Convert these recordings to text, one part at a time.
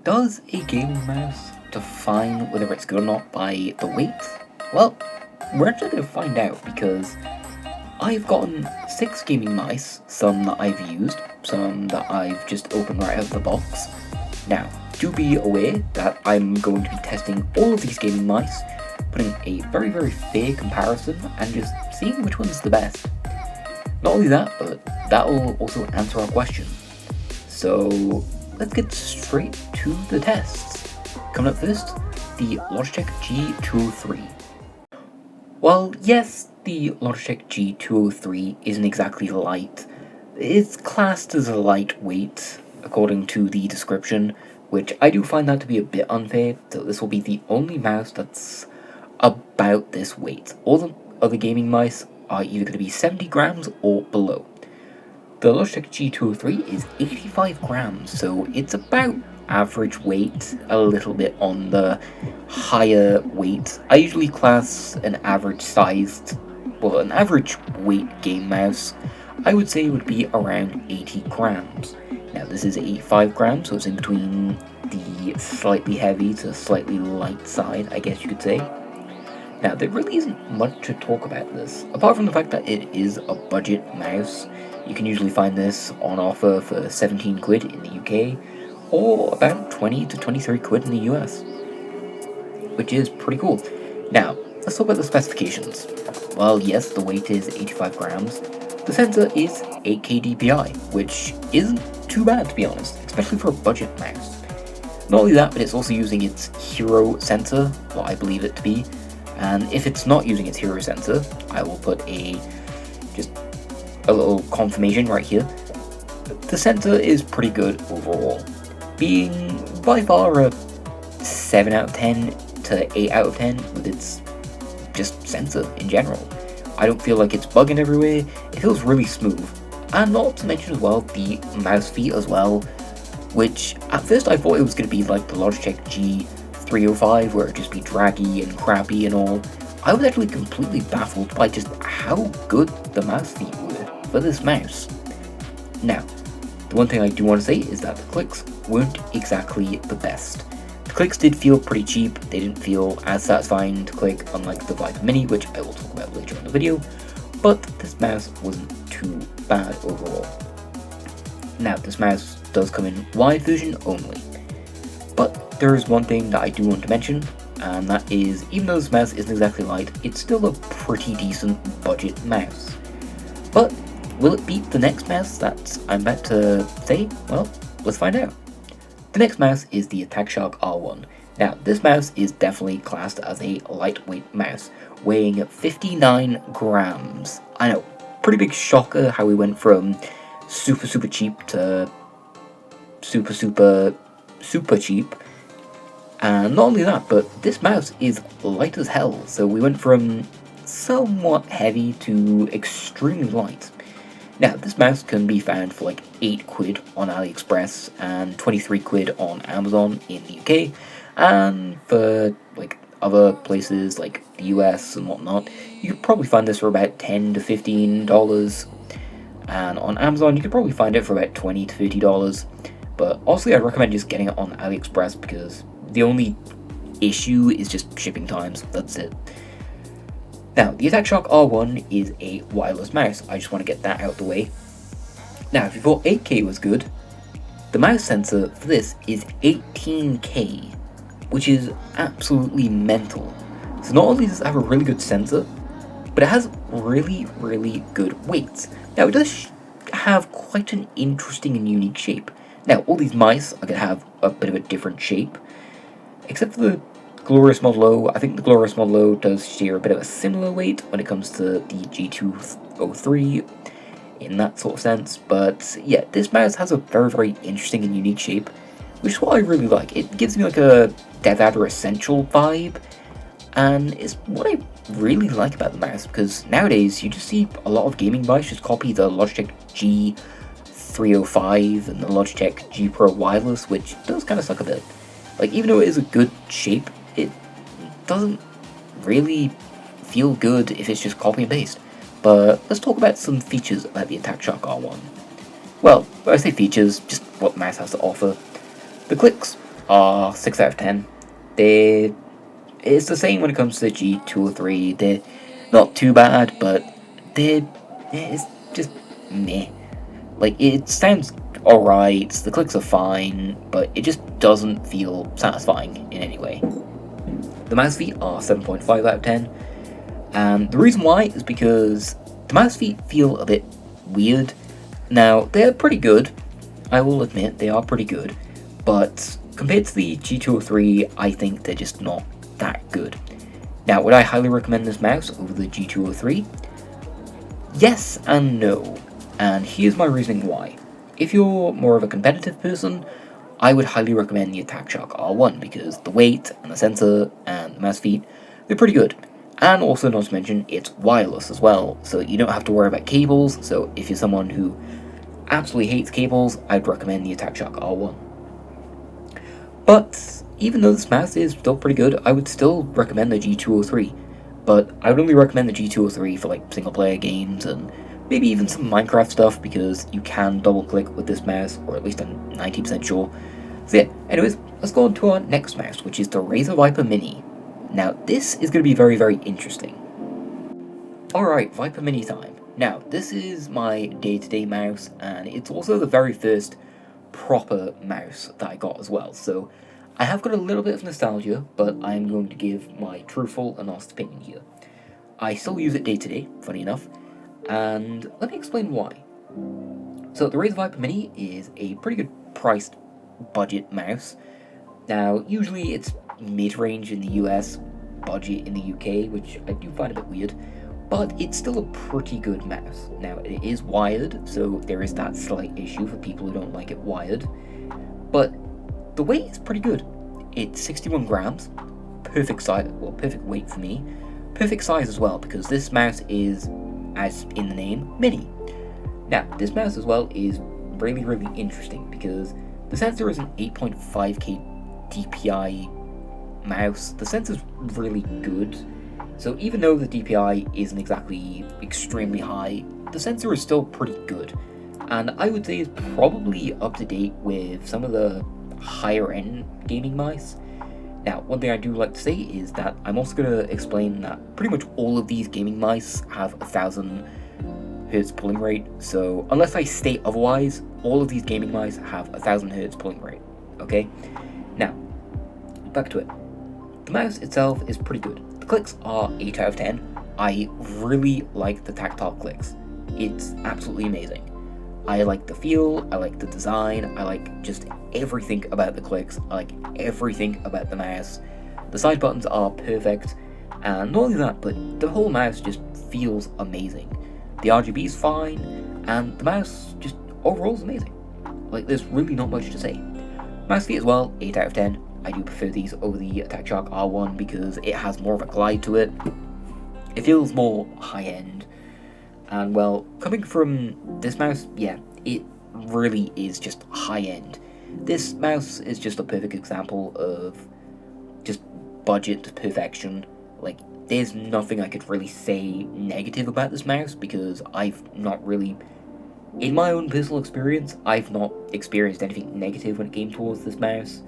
Does a gaming mouse define whether it's good or not by the weight? Well, we're actually going to find out because I've gotten 6 gaming mice, some that I've used, some that I've just opened right out of the box. Now, do be aware that I'm going to be testing all of these gaming mice, putting a very fair comparison and just seeing which one's the best. Not only that, but that will also answer our question. So let's get straight to the tests. Coming up first, the Logitech G203. While yes, the Logitech G203 isn't exactly light, it's classed as a lightweight according to the description, which I do find that to be a bit unfair, so this will be the only mouse that's about this weight. All the other gaming mice are either going to be 70 grams or below. The Logitech G203 is 85 grams, so it's about average weight, a little bit on the higher weight. I usually class an average weight game mouse, I would say would be around 80 grams. Now this is 85 grams, so it's in between the slightly heavy to slightly light side, I guess you could say. Now there really isn't much to talk about this, apart from the fact that it is a budget mouse. You can usually find this on offer for 17 quid in the UK, or about 20 to 23 quid in the US, which is pretty cool. Now, let's talk about the specifications. Well, yes, the weight is 85 grams. The sensor is 8K DPI, which isn't too bad to be honest, especially for a budget mouse. Not only that, but it's also using its hero sensor, what I believe it to be, and if it's not using its hero sensor, I will put just a little confirmation right here. The sensor is pretty good overall, being by far a 7 out of 10 to 8 out of 10 with its just sensor in general. I don't feel like it's bugging everywhere, it feels really smooth. And not to mention as well the mouse feet as well, which at first I thought it was going to be like the Logitech G203, where it'd just be draggy and crappy and all. I was actually completely baffled by just how good the mouse feet were for this mouse. Now, the one thing I do want to say is that the clicks weren't exactly the best. The clicks did feel pretty cheap, they didn't feel as satisfying to click unlike the Viper Mini, which I will talk about later in the video, but this mouse wasn't too bad overall. Now, this mouse does come in wide version only, but there is one thing that I do want to mention, and that is, even though this mouse isn't exactly light, it's still a pretty decent budget mouse. But will it beat the next mouse that I'm about to say? Well, let's find out. The next mouse is the Attack R1. Now, this mouse is definitely classed as a lightweight mouse, weighing 59 grams. I know, pretty big shocker how we went from super cheap to super cheap. And not only that, but this mouse is light as hell, so we went from somewhat heavy to extremely light. Now, this mouse can be found for like 8 quid on AliExpress and 23 quid on Amazon in the UK, and for like other places like the US and whatnot, you could probably find this for about $10 to $15, and on Amazon you could probably find it for about $20 to $30, but honestly I'd recommend just getting it on AliExpress because the only issue is just shipping times, that's it. Now, the Attack R1 is a wireless mouse, I just want to get that out of the way. Now, if you thought 8K was good, the mouse sensor for this is 18K, which is absolutely mental. So not only does it have a really good sensor, but it has really good weight. Now, it does have quite an interesting and unique shape. Now, all these mice are going to have a bit of a different shape, except for the Glorious Model O. I think the Glorious Model O does share a bit of a similar weight when it comes to the G203 in that sort of sense, but yeah, this mouse has a very interesting and unique shape, which is what I really like. It gives me like a Dev Adder Essential vibe, and it's what I really like about the mouse, because nowadays you just see a lot of gaming mice just copy the Logitech G305 and the Logitech G Pro Wireless, which does kind of suck a bit. Like, even though it is a good shape, it doesn't really feel good if it's just copy and paste. But let's talk about some features about the Attack R1. Well, when I say features, just what the mouse has to offer. The clicks are 6 out of 10. It's the same when it comes to the G203. They're not too bad, but it's just meh. Like, it sounds alright, the clicks are fine, but it just doesn't feel satisfying in any way. The mouse feet are 7.5 out of 10, and the reason why is because the mouse feet feel a bit weird. Now, they're pretty good, I will admit, they are pretty good, but compared to the G203, I think they're just not that good. Now, would I highly recommend this mouse over the G203? Yes and no, and here's my reasoning why. If you're more of a competitive person, I would highly recommend the Attack Shock R1 because the weight and the sensor and the mouse feet, they're pretty good. And also, not to mention, it's wireless as well, so you don't have to worry about cables. So if you're someone who absolutely hates cables, I'd recommend the Attack Shock R1. But even though this mouse is still pretty good, I would still recommend the G203. But I would only recommend the G203 for like single player games and maybe even some Minecraft stuff, because you can double click with this mouse, or at least I'm 90% sure. So yeah, anyways, let's go on to our next mouse, which is the Razer Viper Mini. Now, this is going to be very, very interesting. Alright, Viper Mini time. Now, this is my day-to-day mouse, and it's also the very first proper mouse that I got as well. So, I have got a little bit of nostalgia, but I'm going to give my truthful and honest opinion here. I still use it day-to-day, funny enough, and let me explain why. So, the Razer Viper Mini is a pretty good priced budget mouse. Now, usually it's mid-range in the US, budget in the UK, which I do find a bit weird, but it's still a pretty good mouse. Now, it is wired, so there is that slight issue for people who don't like it wired, but the weight is pretty good. It's 61 grams, perfect size, well, perfect weight for me, perfect size as well, because this mouse is, as in the name, mini. Now, this mouse as well is really, really interesting, because the sensor is an 8.5K DPI mouse. The sensor's really good, so even though the DPI isn't exactly extremely high, the sensor is still pretty good, and I would say it's probably up to date with some of the higher end gaming mice. Now, one thing I do like to say is that I'm also going to explain that pretty much all of these gaming mice have 1000 Hz pulling rate, so unless I state otherwise, all of these gaming mice have 1000 Hz pulling rate, okay? Now, back to it. The mouse itself is pretty good. The clicks are 8 out of 10. I really like the tactile clicks. It's absolutely amazing. I like the feel, I like the design, I like just everything about the clicks, I like everything about the mouse. The side buttons are perfect, and not only that, but the whole mouse just feels amazing. The RGB is fine, and the mouse just overall is amazing. Like, there's really not much to say. Mouse feet as well, 8 out of 10. I do prefer these over the Attack Shock R1 because it has more of a glide to it. It feels more high-end. And, well, coming from this mouse, yeah, it really is just high-end. This mouse is just a perfect example of just budget perfection. Like, there's nothing I could really say negative about this mouse, because I've not really, in my own personal experience, I've not experienced anything negative when it came towards this mouse.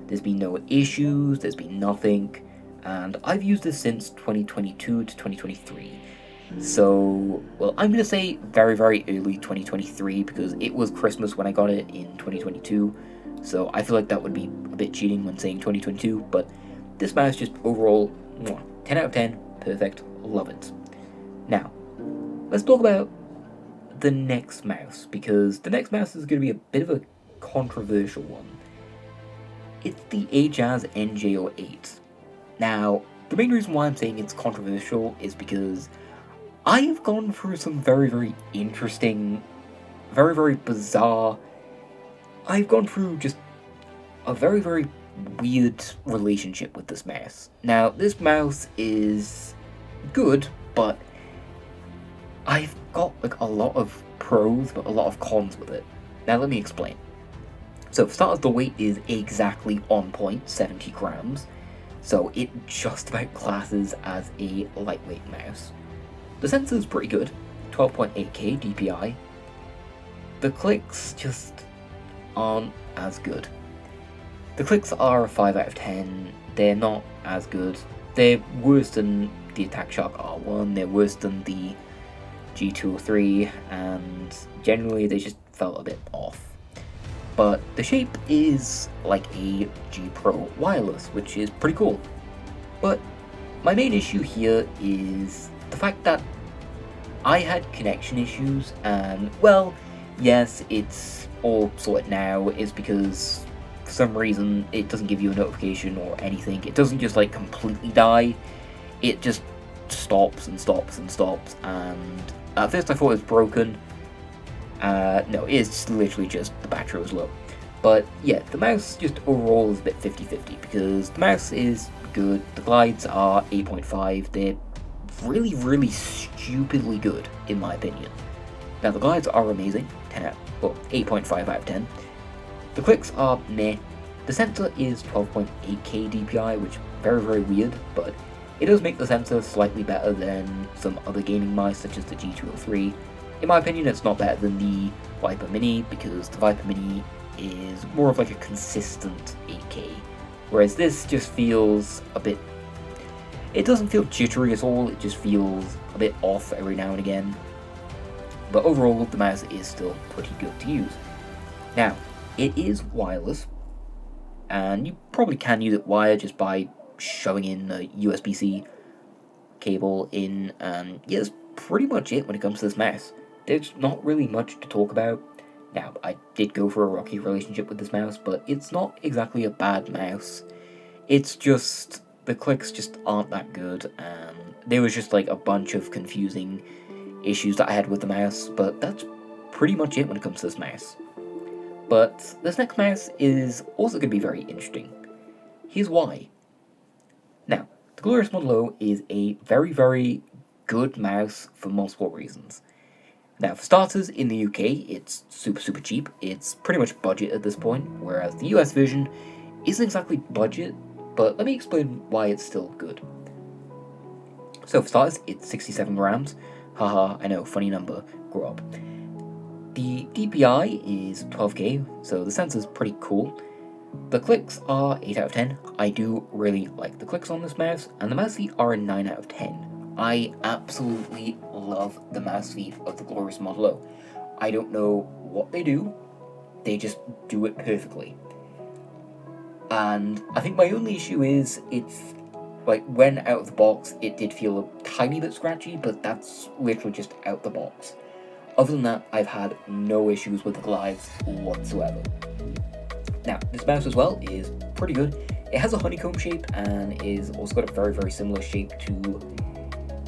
There's been no issues, there's been nothing, and I've used this since 2022 to 2023. So, well, I'm going to say very, very early 2023, because it was Christmas when I got it in 2022, so I feel like that would be a bit cheating when saying 2022, but this mouse just overall, 10 out of 10, perfect, love it. Now, let's talk about the next mouse, because the next mouse is going to be a bit of a controversial one. It's the Ajazz NJ08. Now, the main reason why I'm saying it's controversial is because I have gone through some very, very interesting, very, very bizarre, I've gone through just a very, very weird relationship with this mouse. Now, this mouse is good, but I've got like a lot of pros, but a lot of cons with it. Now, let me explain. So, for starters, the weight is exactly on point, 70 grams, so it just about classes as a lightweight mouse. The sensor is pretty good, 12.8K DPI. The clicks just aren't as good. The clicks are a 5 out of 10, they're not as good. They're worse than the Attack Shock R1, they're worse than the G203, and generally they just felt a bit off. But the shape is like a G Pro wireless, which is pretty cool. But my main issue here is the fact that I had connection issues, and well, yes, it's all sorted now. It's because for some reason it doesn't give you a notification or anything. It doesn't just like completely die. It just stops and stops and stops, and at first I thought it was broken. No, it's literally just the battery was low. But yeah, the mouse just overall is a bit 50-50 because the mouse is good, the glides are 8.5, they're really stupidly good in my opinion. Now the glides are amazing, 8.5 out of 10. The clicks are meh. The sensor is 12.8K DPI, which is very weird, but it does make the sensor slightly better than some other gaming mice such as the G203. In my opinion, it's not better than the Viper Mini because the Viper Mini is more of like a consistent 8K, whereas this just feels a bit, it doesn't feel jittery at all, it just feels a bit off every now and again. But overall, the mouse is still pretty good to use. Now, it is wireless, and you probably can use it wired just by shoving in a USB-C cable in, and yeah, that's pretty much it when it comes to this mouse. There's not really much to talk about. Now, I did go for a rocky relationship with this mouse, but it's not exactly a bad mouse. It's just, the clicks just aren't that good, and there was just like a bunch of confusing issues that I had with the mouse, but that's pretty much it when it comes to this mouse. But this next mouse is also going to be very interesting. Here's why. Now, the Glorious Model O is a very good mouse for multiple reasons. Now, for starters, in the UK, it's super cheap. It's pretty much budget at this point, whereas the US version isn't exactly budget, but let me explain why it's still good. So, for starters, it's 67 grams. Haha, I know, funny number, grow up. The DPI is 12K, so the sensor's pretty cool. The clicks are 8 out of 10. I do really like the clicks on this mouse, and the mouse feet are a 9 out of 10. I absolutely love the mouse feet of the Glorious Model O. I don't know what they do, they just do it perfectly. And I think my only issue is, it's like when out of the box it did feel a tiny bit scratchy, but that's literally just out the box. Other than that, I've had no issues with the glides whatsoever. Now, this mouse as well is pretty good. It has a honeycomb shape and is also got a very similar shape to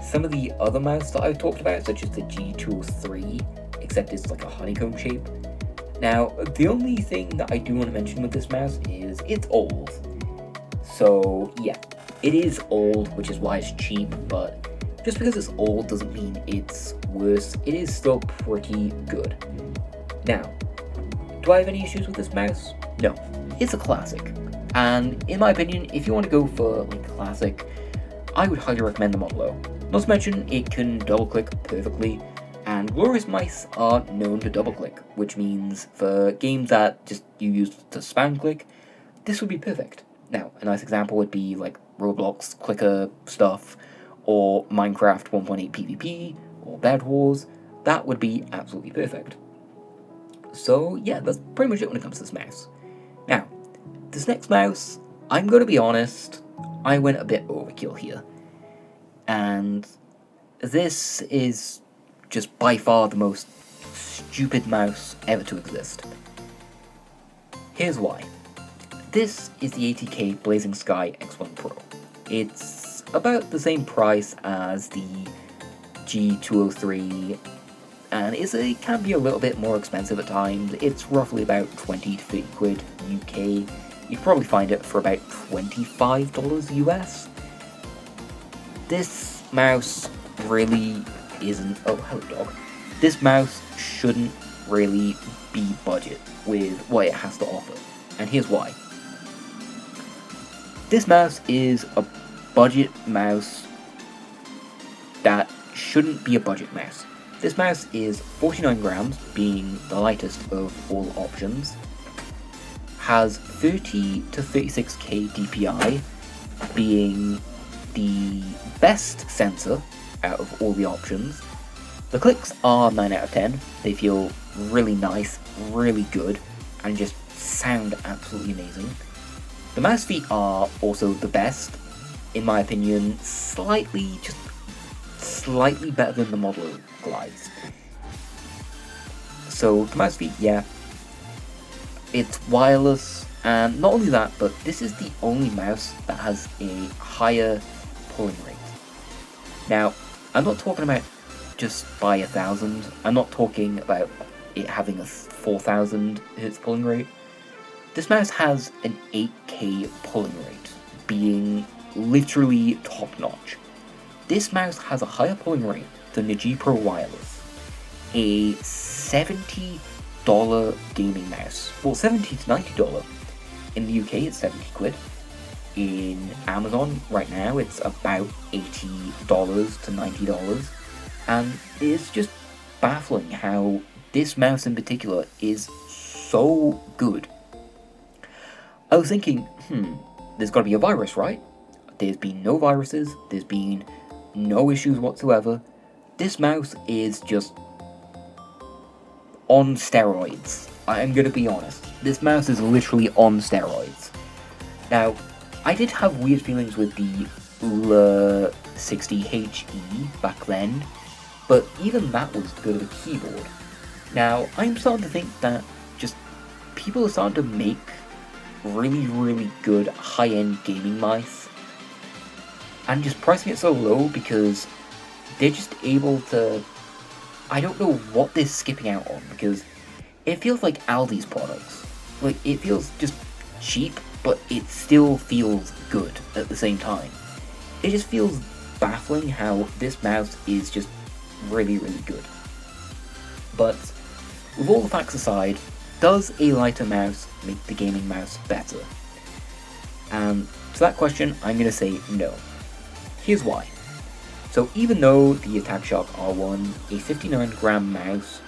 some of the other mouse that I've talked about, such as the G203, except it's like a honeycomb shape. Now, the only thing that I do want to mention with this mouse is it's old. So yeah, it is old, which is why it's cheap, but just because it's old doesn't mean it's worse. It is still pretty good. Now, do I have any issues with this mouse? No, it's a classic. And in my opinion, if you want to go for like classic, I would highly recommend the Model O. Not to mention, it can double click perfectly, and Glorious mice are known to double click, which means for games that just you use to spam click, this would be perfect. Now, a nice example would be like Roblox clicker stuff, or Minecraft 1.8 PvP, or Bed Wars. That would be absolutely perfect. So yeah, that's pretty much it when it comes to this mouse. Now, this next mouse, I'm going to be honest, I went a bit overkill here. And this is just by far the most stupid mouse ever to exist. Here's why. This is the ATK Blazing Sky X1 Pro. It's about the same price as the G203, and it can be a little bit more expensive at times. It's roughly about 20 to 30 quid UK. You'd probably find it for about $25 US. This mouse really isn't, oh hello dog, this mouse shouldn't really be budget with what it has to offer, and here's why. This mouse is a budget mouse that shouldn't be a budget mouse. This mouse is 49 grams, being the lightest of all options. has 30 to 36k DPI, being the best sensor out of all the options. The clicks are 9 out of 10. They feel really nice, really good, and just sound absolutely amazing. The mouse feet are also the best, in my opinion, slightly better than the Model Glides. So the mouse feet, yeah, it's wireless, and not only that, but this is the only mouse that has a higher pulling rate. Now, I'm not talking about just by 1,000, I'm not talking about it having a 4,000 Hz pulling rate. This mouse has an 8K pulling rate, being literally top notch. This mouse has a higher pulling rate than the G Pro Wireless, a $70 gaming mouse. Well, $70 to $90. In the UK it's 70 quid. In Amazon right now it's about $80 to $90. And it's just baffling how this mouse in particular is so good. I was thinking, there's got to be a virus, right? There's been no viruses, there's been no issues whatsoever. This mouse is just on steroids. I'm gonna be honest. This mouse is literally on steroids. Now, I did have weird feelings with the L60HE back then, but even that was good of a keyboard. Now, I'm starting to think that just people are starting to make really good high-end gaming mice and just pricing it so low because they're just able to, I don't know what they're skipping out on, because it feels like Aldi's products. Like, it feels just cheap, but it still feels good at the same time. It just feels baffling how this mouse is just really good. But with all the facts aside, does a lighter mouse make the gaming mouse better? And to that question, I'm going to say no. Here's why. So even though the Attack Shock R1, a 59-gram mouse,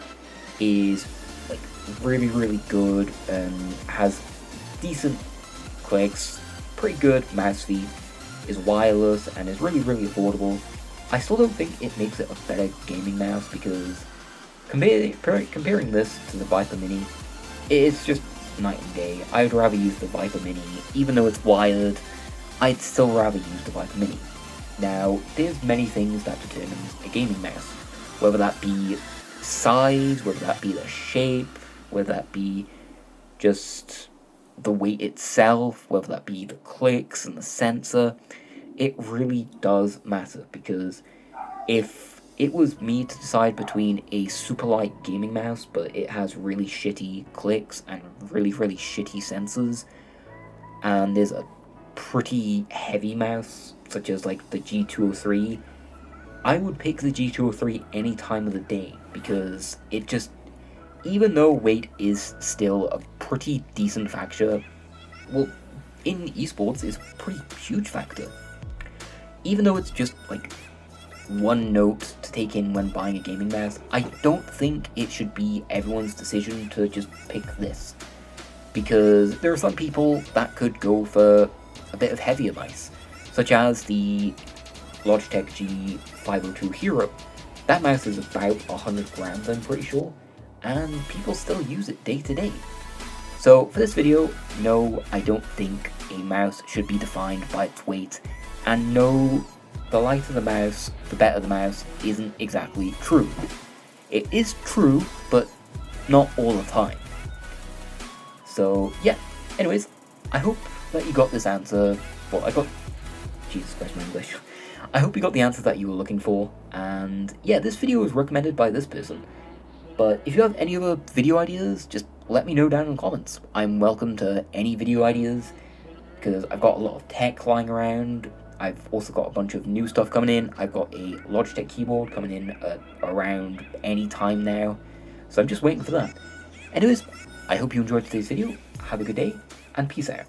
is like really good and has decent clicks, pretty good mouse feet, is wireless, and is really affordable, I still don't think it makes it a better gaming mouse, because comparing this to the Viper Mini, it's just night and day. I'd rather use the Viper Mini. Even though it's wired, I'd still rather use the Viper Mini. Now, there's many things that determine a gaming mouse, whether that be size, whether that be the shape, whether that be just the weight itself, whether that be the clicks and the sensor. It really does matter, because if it was me to decide between a super light gaming mouse, but it has really shitty clicks and really shitty sensors, and there's a pretty heavy mouse, such as like the G203, I would pick the G203 any time of the day, because it just, even though weight is still a pretty decent factor, well, in esports it's a pretty huge factor. Even though it's just like one note to take in when buying a gaming mouse, I don't think it should be everyone's decision to just pick this, because there are some people that could go for a bit of heavier mice, such as the Logitech G203 Hero. That mouse is about 100 grams, I'm pretty sure, and people still use it day to day. So for this video, no, I don't think a mouse should be defined by its weight, and no, the lighter the mouse, the better the mouse isn't exactly true. It is true, but not all the time. So yeah, anyways, I hope that you got this answer. Well, Jesus Christ, my English. I hope you got the answer that you were looking for, and yeah, this video was recommended by this person. But if you have any other video ideas, just let me know down in the comments. I'm welcome to any video ideas, because I've got a lot of tech lying around. I've also got a bunch of new stuff coming in. I've got a Logitech keyboard coming in around any time now, so I'm just waiting for that. Anyways, I hope you enjoyed today's video. Have a good day, and peace out.